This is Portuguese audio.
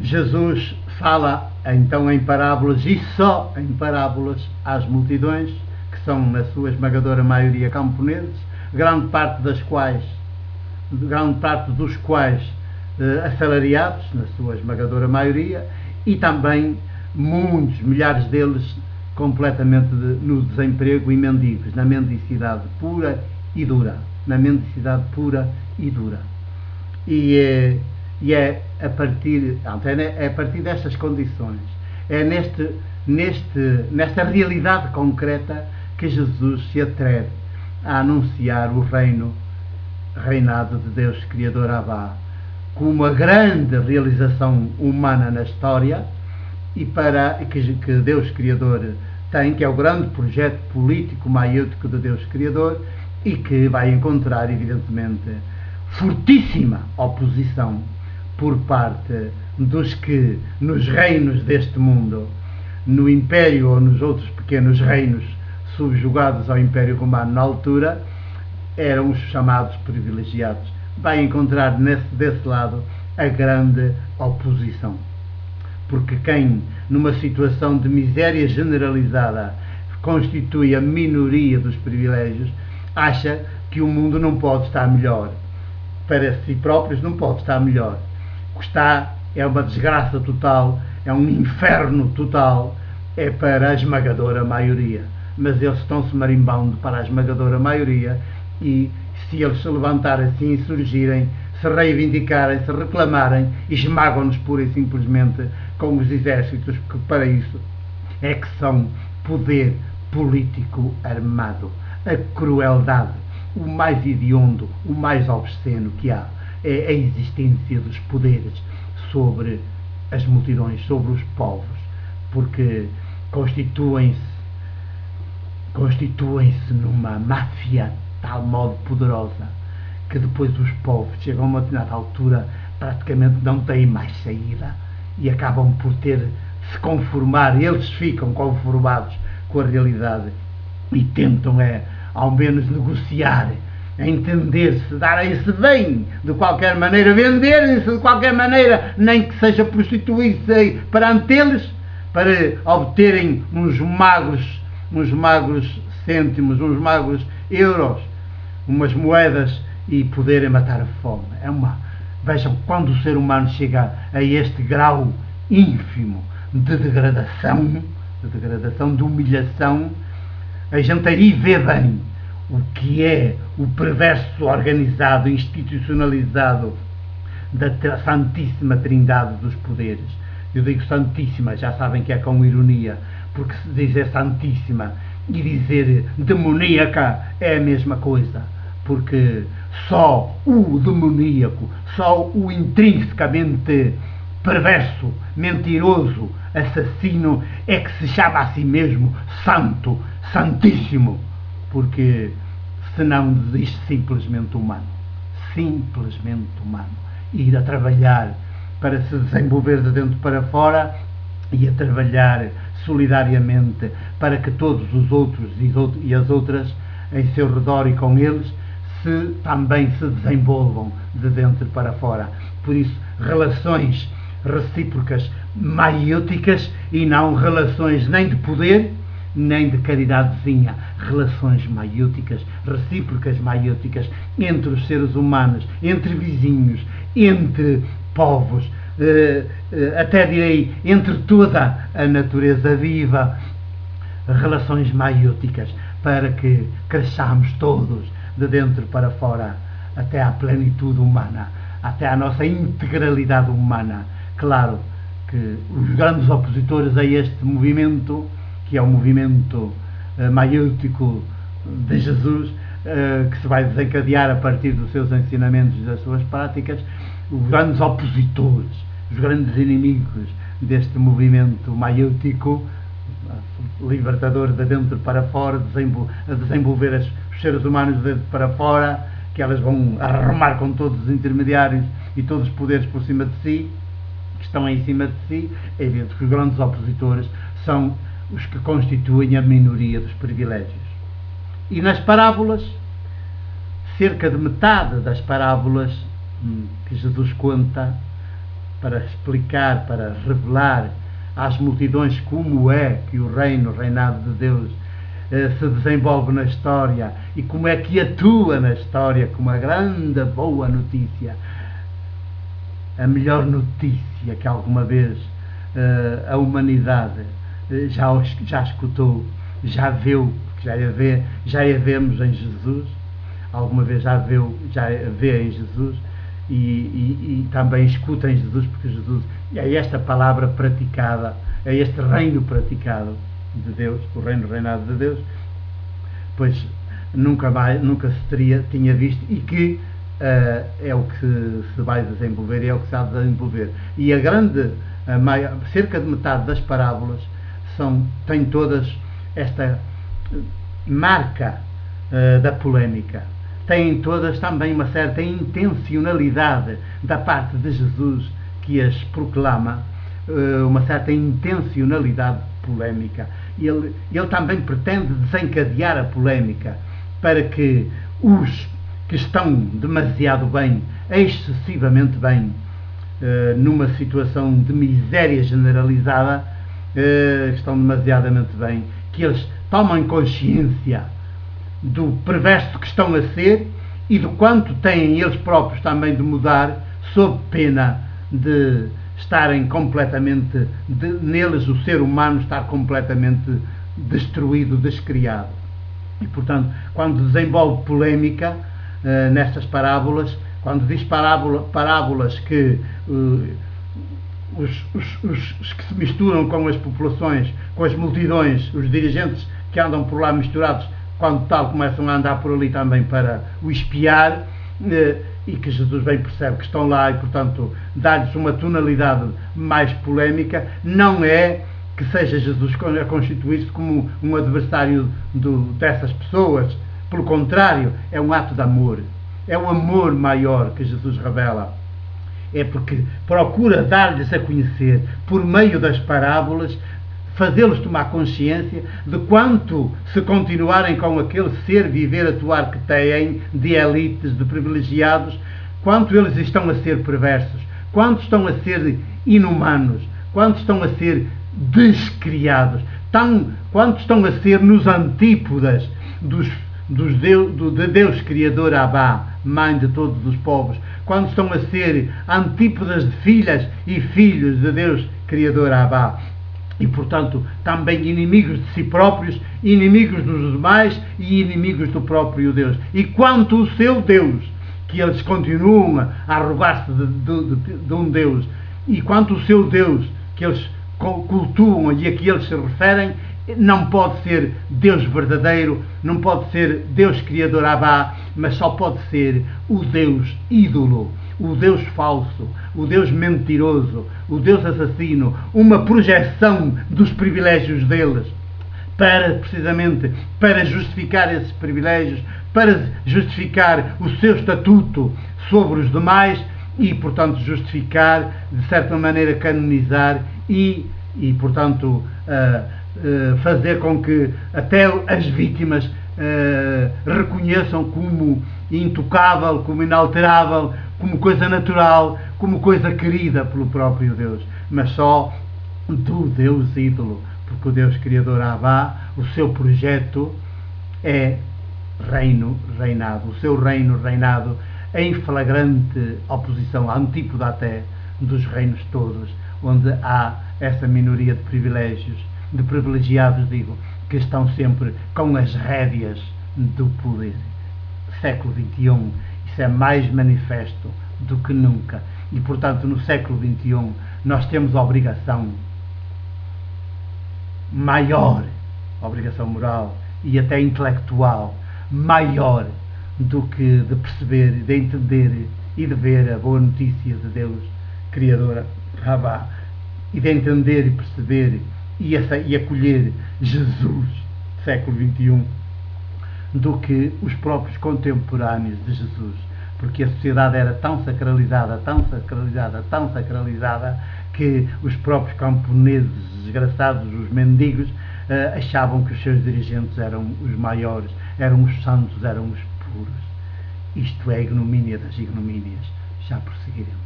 Jesus fala então em parábolas e só em parábolas às multidões, que são na sua esmagadora maioria camponeses, grande parte dos quais assalariados, na sua esmagadora maioria, e também muitos, milhares deles completamente no desemprego e mendigos, na mendicidade pura e dura. Na mendicidade pura e dura. E é a partir destas condições, é nesta realidade concreta que Jesus se atreve a anunciar o reinado de Deus Criador Abá, como a grande realização humana na história e que Deus Criador tem, que é o grande projeto político maiútico de Deus Criador, e que vai encontrar, evidentemente, fortíssima oposição por parte dos que, nos reinos deste mundo, no Império ou nos outros pequenos reinos subjugados ao Império Romano na altura, eram os chamados privilegiados. Vai encontrar desse lado a grande oposição. Porque quem, numa situação de miséria generalizada, constitui a minoria dos privilégios, acha que o mundo não pode estar melhor. Para si próprios não pode estar melhor. O que está é uma desgraça total, é um inferno total, é para a esmagadora maioria. Mas eles estão-se marimbando para a esmagadora maioria, e se eles se levantarem assim e surgirem, se reivindicarem, se reclamarem, esmagam-nos pura e simplesmente com os exércitos, que para isso é que são poder político armado. A crueldade, o mais hediondo, o mais obsceno que há, é a existência dos poderes sobre as multidões, sobre os povos, porque constituem-se numa máfia de tal modo poderosa que depois os povos chegam a uma determinada altura, praticamente não têm mais saída e acabam por ter de se conformar. Eles ficam conformados com a realidade e tentam ao menos negociar, entender-se, darem-se bem de qualquer maneira, venderem-se de qualquer maneira, nem que seja prostituir-se perante eles, para obterem uns magros cêntimos, uns magros euros, umas moedas, e poderem matar a fome. Vejam, quando o ser humano chega a este grau ínfimo de degradação, de humilhação, a gente aí vê bem o que é o perverso organizado, institucionalizado da Santíssima Trindade dos poderes. Eu digo Santíssima, já sabem que é com ironia, porque se dizer Santíssima e dizer demoníaca é a mesma coisa, porque só o demoníaco, só o intrinsecamente perverso, mentiroso, assassino é que se chama a si mesmo santo, santíssimo, porque senão existe simplesmente humano, ir a trabalhar para se desenvolver de dentro para fora e a trabalhar solidariamente para que todos os outros e as outras em seu redor e com eles também se desenvolvam de dentro para fora. Por isso, relações recíprocas maiúticas e não relações nem de poder nem de caridadezinha, relações maiúticas, recíprocas maiúticas entre os seres humanos, entre vizinhos, entre povos, até direi entre toda a natureza viva, relações maiúticas, para que cresçamos todos de dentro para fora, até à plenitude humana, até à nossa integralidade humana. Claro que os grandes opositores a este movimento, que é o movimento maiútico de Jesus, que se vai desencadear a partir dos seus ensinamentos e das suas práticas, os grandes opositores, os grandes inimigos deste movimento maiútico, libertador de dentro para fora, a desenvolver os seres humanos de dentro para fora, que elas vão arrumar com todos os intermediários e todos os poderes por cima de si, que estão em cima de si. É evidente que os grandes opositores são os que constituem a minoria dos privilégios. E nas parábolas, cerca de metade das parábolas que Jesus conta para explicar, para revelar às multidões como é que o reino, o reinado de Deus se desenvolve na história e como é que atua na história como a grande boa notícia, a melhor notícia que alguma vez a humanidade já escutou, já viu, já a vemos em Jesus, alguma vez já a vê em Jesus e também escuta em Jesus, porque Jesus é esta palavra praticada, é este reino praticado de Deus, o reinado de Deus, pois nunca se tinha visto e que é o que se vai desenvolver, é o que se há de desenvolver. E cerca de metade das parábolas têm todas esta marca da polémica. Têm todas também uma certa intencionalidade da parte de Jesus que as proclama, uma certa intencionalidade polémica. Ele também pretende desencadear a polémica para que os que estão demasiado bem, excessivamente bem, numa situação de miséria generalizada, estão demasiadamente bem, que eles tomem consciência do perverso que estão a ser e do quanto têm eles próprios também de mudar, sob pena de estarem completamente, neles o ser humano estar completamente destruído, descriado. E portanto, quando desenvolve polémica nestas parábolas, quando diz parábolas que os que se misturam com as populações, com as multidões, os dirigentes que andam por lá misturados, quando tal começam a andar por ali também para o espiar, e que Jesus bem percebe que estão lá e, portanto, dá-lhes uma tonalidade mais polémica, não é que seja Jesus a constituir-se como um adversário dessas pessoas, pelo contrário, é um ato de amor, é um amor maior que Jesus revela. É porque procura dar-lhes a conhecer, por meio das parábolas, fazê-los tomar consciência de quanto, se continuarem com aquele ser, viver, atuar que têm, de elites, de privilegiados, quanto eles estão a ser perversos, quanto estão a ser inumanos, quanto estão a ser descriados, quanto estão a ser nos antípodas de Deus Criador Abá, Mãe de todos os povos, quando estão a ser antípodas de filhas e filhos de Deus Criador Abá. E, portanto, também inimigos de si próprios, inimigos dos demais e inimigos do próprio Deus. E quanto o seu Deus, que eles continuam a arrogar-se de um Deus, e quanto o seu Deus, que eles cultuam e a que eles se referem, não pode ser Deus verdadeiro, não pode ser Deus Criador Abá, mas só pode ser o Deus ídolo, o Deus falso, o Deus mentiroso, o Deus assassino, uma projeção dos privilégios deles, precisamente para justificar esses privilégios, para justificar o seu estatuto sobre os demais e, portanto, justificar, de certa maneira, canonizar e portanto, fazer com que até as vítimas reconheçam como intocável, como inalterável, como coisa natural, como coisa querida pelo próprio Deus, mas só do Deus ídolo, porque o Deus Criador Abá, o seu projeto é reinado, o seu reinado em flagrante oposição, antípoda até dos reinos todos, onde há essa minoria de privilegiados, que estão sempre com as rédeas do poder. Século XXI, isso é mais manifesto do que nunca. E, portanto, no século XXI, nós temos a obrigação maior, obrigação moral e até intelectual, maior do que de perceber, de entender e de ver a boa notícia de Deus Criador Abá, e de entender e perceber e acolher Jesus, século XXI, do que os próprios contemporâneos de Jesus, porque a sociedade era tão sacralizada, que os próprios camponeses desgraçados, os mendigos, achavam que os seus dirigentes eram os maiores, eram os santos, eram os puros. Isto é a ignomínia das ignomínias. Já prosseguiremos.